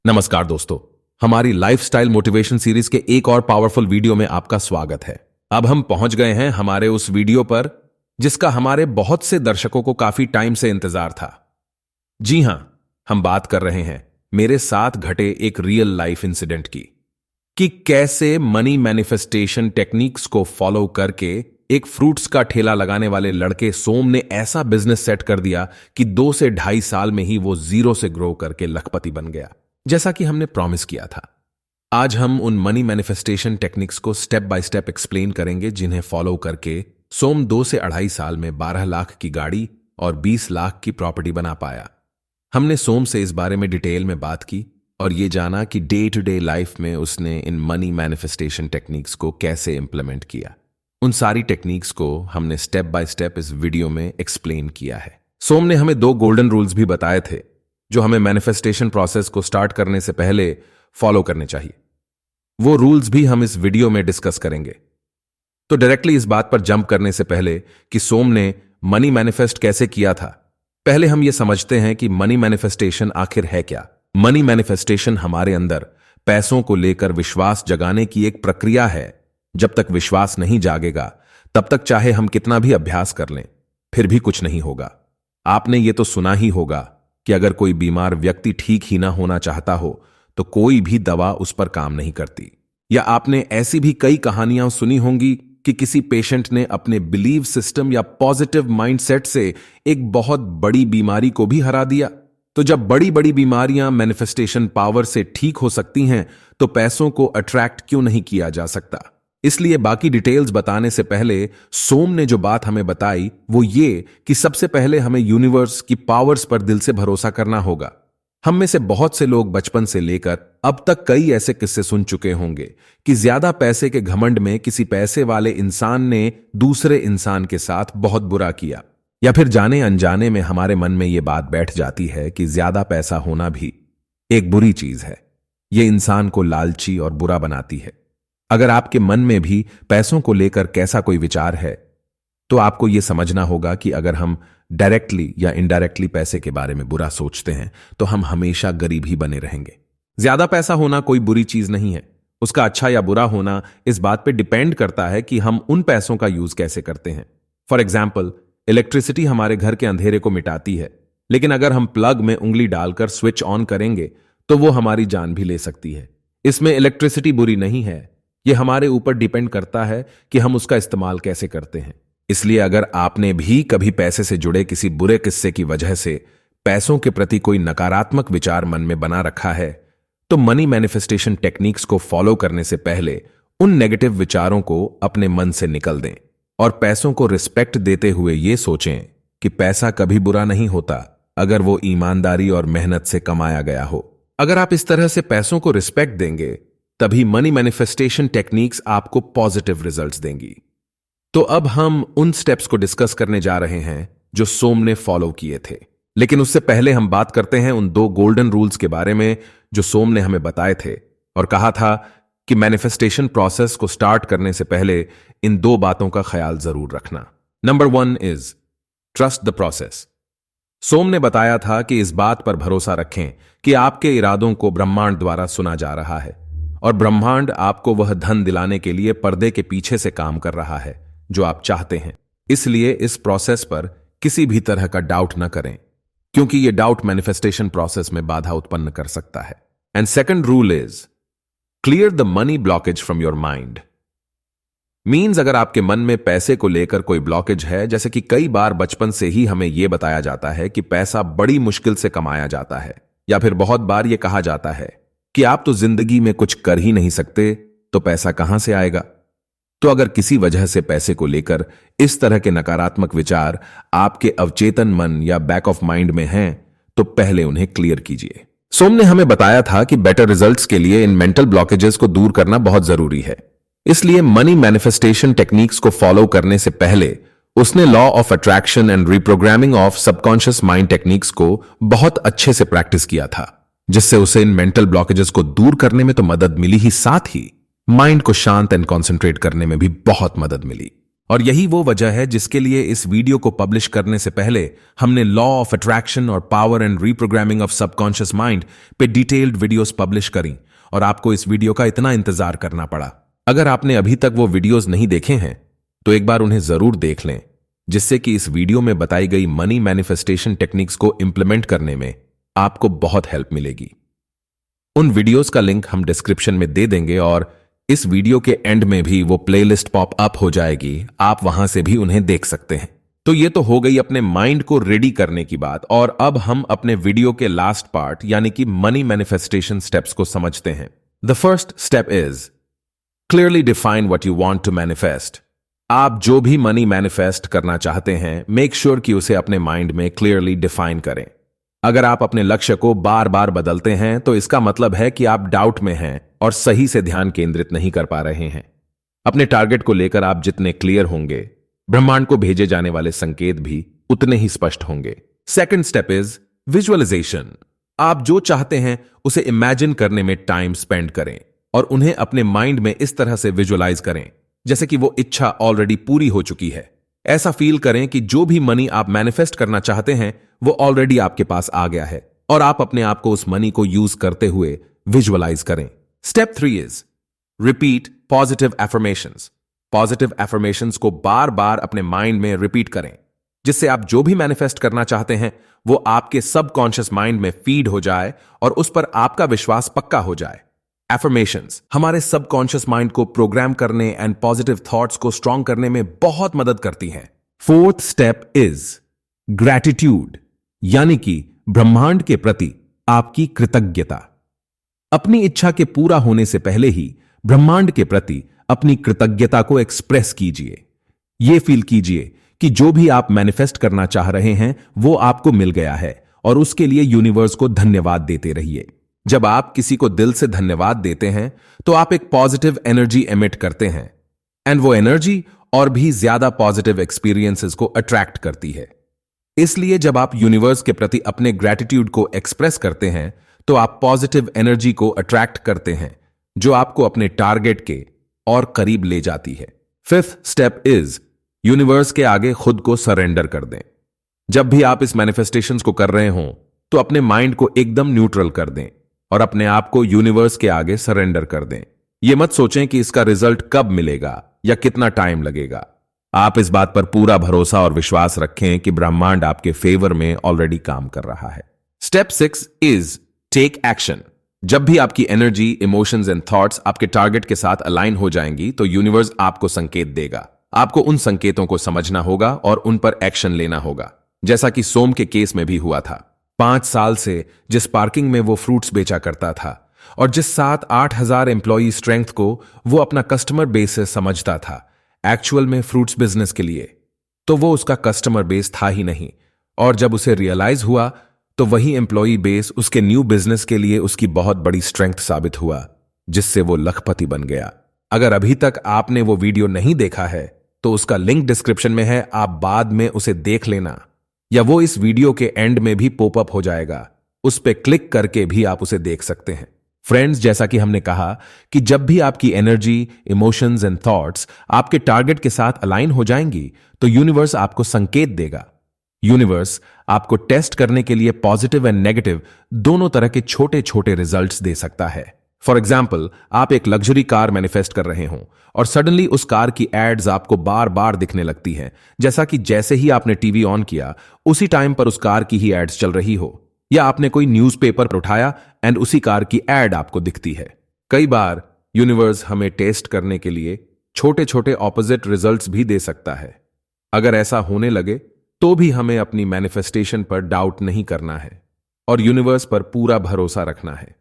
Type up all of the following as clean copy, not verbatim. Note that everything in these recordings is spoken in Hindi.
नमस्कार दोस्तों, हमारी लाइफस्टाइल मोटिवेशन सीरीज के एक और पावरफुल वीडियो में आपका स्वागत है। अब हम पहुंच गए हैं हमारे उस वीडियो पर जिसका हमारे बहुत से दर्शकों को काफी टाइम से इंतजार था। जी हां, हम बात कर रहे हैं मेरे साथ घटे एक रियल लाइफ इंसिडेंट की कि कैसे मनी मैनिफेस्टेशन टेक्निक्स को फॉलो करके एक फ्रूट्स का ठेला लगाने वाले लड़के सोम ने ऐसा बिजनेस सेट कर दिया कि 2 से 2.5 साल में ही वो जीरो से ग्रो करके लखपति बन गया, जैसा कि हमने प्रॉमिस किया था। आज हम उन मनी मैनिफेस्टेशन टेक्निक्स को स्टेप बाय स्टेप एक्सप्लेन करेंगे जिन्हें फॉलो करके सोम 2 से 2.5 साल में 12 लाख की गाड़ी और 20 लाख की प्रॉपर्टी बना पाया। हमने सोम से इस बारे में डिटेल में बात की और ये जाना कि डे टू डे लाइफ में उसने इन मनी मैनिफेस्टेशन टेक्निक्स को कैसे इंप्लीमेंट किया। उन सारी टेक्निक्स को हमने स्टेप बाय स्टेप इस वीडियो में एक्सप्लेन किया है। सोम ने हमें 2 गोल्डन रूल्स भी बताए थे जो हमें मैनिफेस्टेशन प्रोसेस को स्टार्ट करने से पहले फॉलो करने चाहिए। वो रूल्स भी हम इस वीडियो में डिस्कस करेंगे। तो डायरेक्टली इस बात पर जंप करने से पहले कि सोम ने मनी मैनिफेस्ट कैसे किया था, पहले हम ये समझते हैं कि मनी मैनिफेस्टेशन आखिर है क्या। मनी मैनिफेस्टेशन हमारे अंदर पैसों को लेकर विश्वास जगाने की एक प्रक्रिया है। जब तक विश्वास नहीं जागेगा तब तक चाहे हम कितना भी अभ्यास कर लें फिर भी कुछ नहीं होगा। आपने ये तो सुना ही होगा कि अगर कोई बीमार व्यक्ति ठीक ही ना होना चाहता हो तो कोई भी दवा उस पर काम नहीं करती। या आपने ऐसी भी कई कहानियां सुनी होंगी कि किसी पेशेंट ने अपने बिलीव सिस्टम या पॉजिटिव माइंडसेट से एक बहुत बड़ी बीमारी को भी हरा दिया। तो जब बड़ी बड़ी बीमारियां मैनिफेस्टेशन पावर से ठीक हो सकती हैं तो पैसों को अट्रैक्ट क्यों नहीं किया जा सकता। इसलिए बाकी डिटेल्स बताने से पहले सोम ने जो बात हमें बताई वो ये कि सबसे पहले हमें यूनिवर्स की पावर्स पर दिल से भरोसा करना होगा। हम में से बहुत से लोग बचपन से लेकर अब तक कई ऐसे किस्से सुन चुके होंगे कि ज्यादा पैसे के घमंड में किसी पैसे वाले इंसान ने दूसरे इंसान के साथ बहुत बुरा किया। या फिर जाने अनजाने में हमारे मन में ये बात बैठ जाती है कि ज्यादा पैसा होना भी एक बुरी चीज है। ये इंसान को लालची और बुरा बनाती है। अगर आपके मन में भी पैसों को लेकर कैसा कोई विचार है तो आपको यह समझना होगा कि अगर हम डायरेक्टली या इनडायरेक्टली पैसे के बारे में बुरा सोचते हैं तो हम हमेशा गरीब ही बने रहेंगे। ज्यादा पैसा होना कोई बुरी चीज नहीं है। उसका अच्छा या बुरा होना इस बात पे डिपेंड करता है कि हम उन पैसों का यूज कैसे करते हैं। फॉर एग्जाम्पल, इलेक्ट्रिसिटी हमारे घर के अंधेरे को मिटाती है, लेकिन अगर हम प्लग में उंगली डालकर स्विच ऑन करेंगे तो वो हमारी जान भी ले सकती है। इसमें इलेक्ट्रिसिटी बुरी नहीं है, यह हमारे ऊपर डिपेंड करता है कि हम उसका इस्तेमाल कैसे करते हैं। इसलिए अगर आपने भी कभी पैसे से जुड़े किसी बुरे किस्से की वजह से पैसों के प्रति कोई नकारात्मक विचार मन में बना रखा है तो मनी मैनिफेस्टेशन टेक्निक्स को फॉलो करने से पहले उन नेगेटिव विचारों को अपने मन से निकल दें और पैसों को रिस्पेक्ट देते हुए यह सोचें कि पैसा कभी बुरा नहीं होता अगर वो ईमानदारी और मेहनत से कमाया गया हो। अगर आप इस तरह से पैसों को रिस्पेक्ट देंगे तभी मनी मैनिफेस्टेशन टेक्निक्स आपको पॉजिटिव रिजल्ट्स देंगी। तो अब हम उन स्टेप्स को डिस्कस करने जा रहे हैं जो सोम ने फॉलो किए थे, लेकिन उससे पहले हम बात करते हैं उन 2 गोल्डन रूल्स के बारे में जो सोम ने हमें बताए थे और कहा था कि मैनिफेस्टेशन प्रोसेस को स्टार्ट करने से पहले इन 2 बातों का ख्याल जरूर रखना। Number 1 is trust the process. Som ने बताया था कि इस बात पर भरोसा रखें कि आपके इरादों को ब्रह्मांड द्वारा सुना जा रहा है और ब्रह्मांड आपको वह धन दिलाने के लिए पर्दे के पीछे से काम कर रहा है जो आप चाहते हैं। इसलिए इस प्रोसेस पर किसी भी तरह का डाउट न करें क्योंकि यह डाउट मैनिफेस्टेशन प्रोसेस में बाधा उत्पन्न कर सकता है। And second rule is clear the money blockage from your mind. Means अगर आपके मन में पैसे को लेकर कोई ब्लॉकेज है, जैसे कि कई बार बचपन से ही हमें यह बताया जाता है कि पैसा बड़ी मुश्किल से कमाया जाता है, या फिर बहुत बार यह कहा जाता है कि आप तो जिंदगी में कुछ कर ही नहीं सकते तो पैसा कहां से आएगा। तो अगर किसी वजह से पैसे को लेकर इस तरह के नकारात्मक विचार आपके अवचेतन मन या बैक ऑफ माइंड में हैं तो पहले उन्हें क्लियर कीजिए। सोम ने हमें बताया था कि बेटर रिजल्ट्स के लिए इन मेंटल ब्लॉकेजेस को दूर करना बहुत जरूरी है। इसलिए मनी मैनिफेस्टेशन टेक्निक्स को फॉलो करने से पहले उसने law of attraction and reprogramming of subconscious mind techniques को बहुत अच्छे से प्रैक्टिस किया था, जिससे उसे इन मेंटल ब्लॉकेजेस को दूर करने में तो मदद मिली ही, साथ ही माइंड को शांत एंड कॉन्सेंट्रेट करने में भी बहुत मदद मिली। और यही वो वजह है जिसके लिए इस वीडियो को पब्लिश करने से पहले हमने लॉ ऑफ अट्रैक्शन और power and reprogramming of subconscious mind पे डिटेल्ड वीडियोस पब्लिश करी और आपको इस वीडियो का इतना इंतजार करना पड़ा। अगर आपने अभी तक वो वीडियोस नहीं देखे हैं तो एक बार उन्हें जरूर देख लें, जिससे कि इस वीडियो में बताई गई मनी मैनिफेस्टेशन टेक्निक्स को इंप्लीमेंट करने में आपको बहुत हेल्प मिलेगी। उन वीडियोस का लिंक हम डिस्क्रिप्शन में दे देंगे और इस वीडियो के एंड में भी वो प्लेलिस्ट पॉप अप हो जाएगी, आप वहां से भी उन्हें देख सकते हैं। तो ये तो हो गई अपने माइंड को रेडी करने की बात, और अब हम अपने वीडियो के लास्ट पार्ट यानी कि मनी मैनिफेस्टेशन स्टेप्स को समझते हैं। The first step is clearly define what you want to manifest. आप जो भी मनी मैनिफेस्ट करना चाहते हैं, मेक श्योर कि उसे अपने माइंड में क्लियरली डिफाइन करें। अगर आप अपने लक्ष्य को बार बार बदलते हैं तो इसका मतलब है कि आप डाउट में हैं और सही से ध्यान केंद्रित नहीं कर पा रहे हैं। अपने टारगेट को लेकर आप जितने क्लियर होंगे, ब्रह्मांड को भेजे जाने वाले संकेत भी उतने ही स्पष्ट होंगे। Second step is visualisation. आप जो चाहते हैं उसे इमेजिन करने में टाइम स्पेंड करें और उन्हें अपने माइंड में इस तरह से विजुअलाइज करें जैसे कि वो इच्छा ऑलरेडी पूरी हो चुकी है। ऐसा फील करें कि जो भी मनी आप मैनिफेस्ट करना चाहते हैं वो ऑलरेडी आपके पास आ गया है और आप अपने आप को उस मनी को यूज करते हुए विजुअलाइज करें। Step 3 is repeat positive affirmations. Positive affirmations को बार बार अपने माइंड में रिपीट करें, जिससे आप जो भी मैनिफेस्ट करना चाहते हैं वो आपके सबकॉन्शियस माइंड में फीड हो जाए और उस पर आपका विश्वास पक्का हो जाए। एफर्मेशंस हमारे सबकॉन्शियस माइंड को प्रोग्राम करने एंड पॉजिटिव थॉट्स को स्ट्रॉन्ग करने में बहुत मदद करती हैं। फोर्थ स्टेप इज ग्रैटिट्यूड, यानी कि ब्रह्मांड के प्रति आपकी कृतज्ञता। अपनी इच्छा के पूरा होने से पहले ही ब्रह्मांड के प्रति अपनी कृतज्ञता को एक्सप्रेस कीजिए। यह फील कीजिए कि जो भी आप मैनिफेस्ट करना चाह रहे हैं वो आपको मिल गया है और उसके लिए यूनिवर्स को धन्यवाद देते रहिए। जब आप किसी को दिल से धन्यवाद देते हैं तो आप एक पॉजिटिव एनर्जी एमिट करते हैं एंड वो एनर्जी और भी ज्यादा पॉजिटिव एक्सपीरियंसेस को अट्रैक्ट करती है। इसलिए जब आप यूनिवर्स के प्रति अपने ग्रैटिट्यूड को एक्सप्रेस करते हैं तो आप पॉजिटिव एनर्जी को अट्रैक्ट करते हैं जो आपको अपने टारगेट के और करीब ले जाती है। फिफ्थ स्टेप इज यूनिवर्स के आगे खुद को सरेंडर कर दें। जब भी आप इस मैनिफेस्टेशंस को कर रहे हों तो अपने माइंड को एकदम न्यूट्रल कर दें और अपने आप को यूनिवर्स के आगे सरेंडर कर दें। यह मत सोचें कि इसका रिजल्ट कब मिलेगा या कितना टाइम लगेगा। आप इस बात पर पूरा भरोसा और विश्वास रखें कि ब्रह्मांड आपके फेवर में ऑलरेडी काम कर रहा है। Step 6 is take action. जब भी आपकी एनर्जी, इमोशंस एंड थॉट्स आपके टारगेट के साथ अलाइन हो जाएंगी तो यूनिवर्स आपको संकेत देगा। आपको उन संकेतों को समझना होगा और उन पर एक्शन लेना होगा, जैसा कि सोम के केस में भी हुआ था। 5 साल से जिस पार्किंग में वो फ्रूट्स बेचा करता था और जिस 7-8 हजार एम्प्लॉई स्ट्रेंथ को वो अपना कस्टमर बेस से समझता था, एक्चुअल में फ्रूट्स बिजनेस के लिए तो वो उसका कस्टमर बेस था ही नहीं। और जब उसे रियलाइज हुआ तो वही एम्प्लॉई बेस उसके न्यू बिजनेस के लिए उसकी बहुत बड़ी स्ट्रेंथ साबित हुआ, जिससे वो लखपति बन गया। अगर अभी तक आपने वो वीडियो नहीं देखा है तो उसका लिंक डिस्क्रिप्शन में है, आप बाद में उसे देख लेना या वो इस वीडियो के एंड में भी पॉपअप हो जाएगा, उस पर क्लिक करके भी आप उसे देख सकते हैं। फ्रेंड्स, जैसा कि हमने कहा कि जब भी आपकी एनर्जी, इमोशंस एंड थॉट्स आपके टारगेट के साथ अलाइन हो जाएंगी तो यूनिवर्स आपको संकेत देगा। यूनिवर्स आपको टेस्ट करने के लिए पॉजिटिव एंड नेगेटिव दोनों तरह के छोटे छोटे रिजल्ट्स दे सकता है। फॉर एग्जाम्पल, आप एक लग्जरी कार मैनिफेस्ट कर रहे हों और सडनली उस कार की एड्स आपको बार बार दिखने लगती हैं, जैसा कि जैसे ही आपने टीवी ऑन किया उसी टाइम पर उस कार की ही एड्स चल रही हो, या आपने कोई न्यूज़पेपर उठाया एंड उसी कार की एड आपको दिखती है। कई बार यूनिवर्स हमें टेस्ट करने के लिए छोटे छोटे ऑपोजिट रिजल्ट्स भी दे सकता है। अगर ऐसा होने लगे तो भी हमें अपनी मैनिफेस्टेशन पर डाउट नहीं करना है और यूनिवर्स पर पूरा भरोसा रखना है।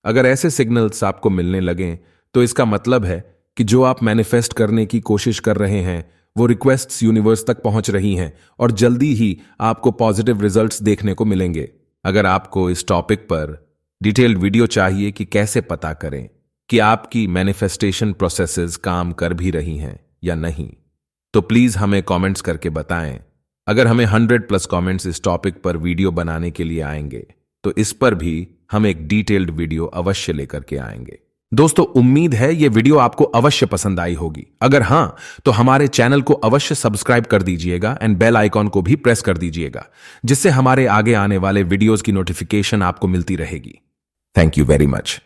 अगर ऐसे सिग्नल्स आपको मिलने लगें तो इसका मतलब है कि जो आप मैनिफेस्ट करने की कोशिश कर रहे हैं वो रिक्वेस्ट्स यूनिवर्स तक पहुंच रही हैं और जल्दी ही आपको पॉजिटिव रिजल्ट्स देखने को मिलेंगे। अगर आपको इस टॉपिक पर डिटेल्ड वीडियो चाहिए कि कैसे पता करें कि आपकी मैनिफेस्टेशन प्रोसेसेस काम कर भी रही हैं या नहीं, तो प्लीज हमें कमेंट्स करके बताएं। अगर हमें 100+ कमेंट्स इस टॉपिक पर वीडियो बनाने के लिए आएंगे तो इस पर भी हम एक डिटेल्ड वीडियो अवश्य लेकर के आएंगे। दोस्तों, उम्मीद है ये वीडियो आपको अवश्य पसंद आई होगी। अगर हां, तो हमारे चैनल को अवश्य सब्सक्राइब कर दीजिएगा एंड बेल आइकॉन को भी प्रेस कर दीजिएगा, जिससे हमारे आगे आने वाले वीडियोस की नोटिफिकेशन आपको मिलती रहेगी। Thank you very much.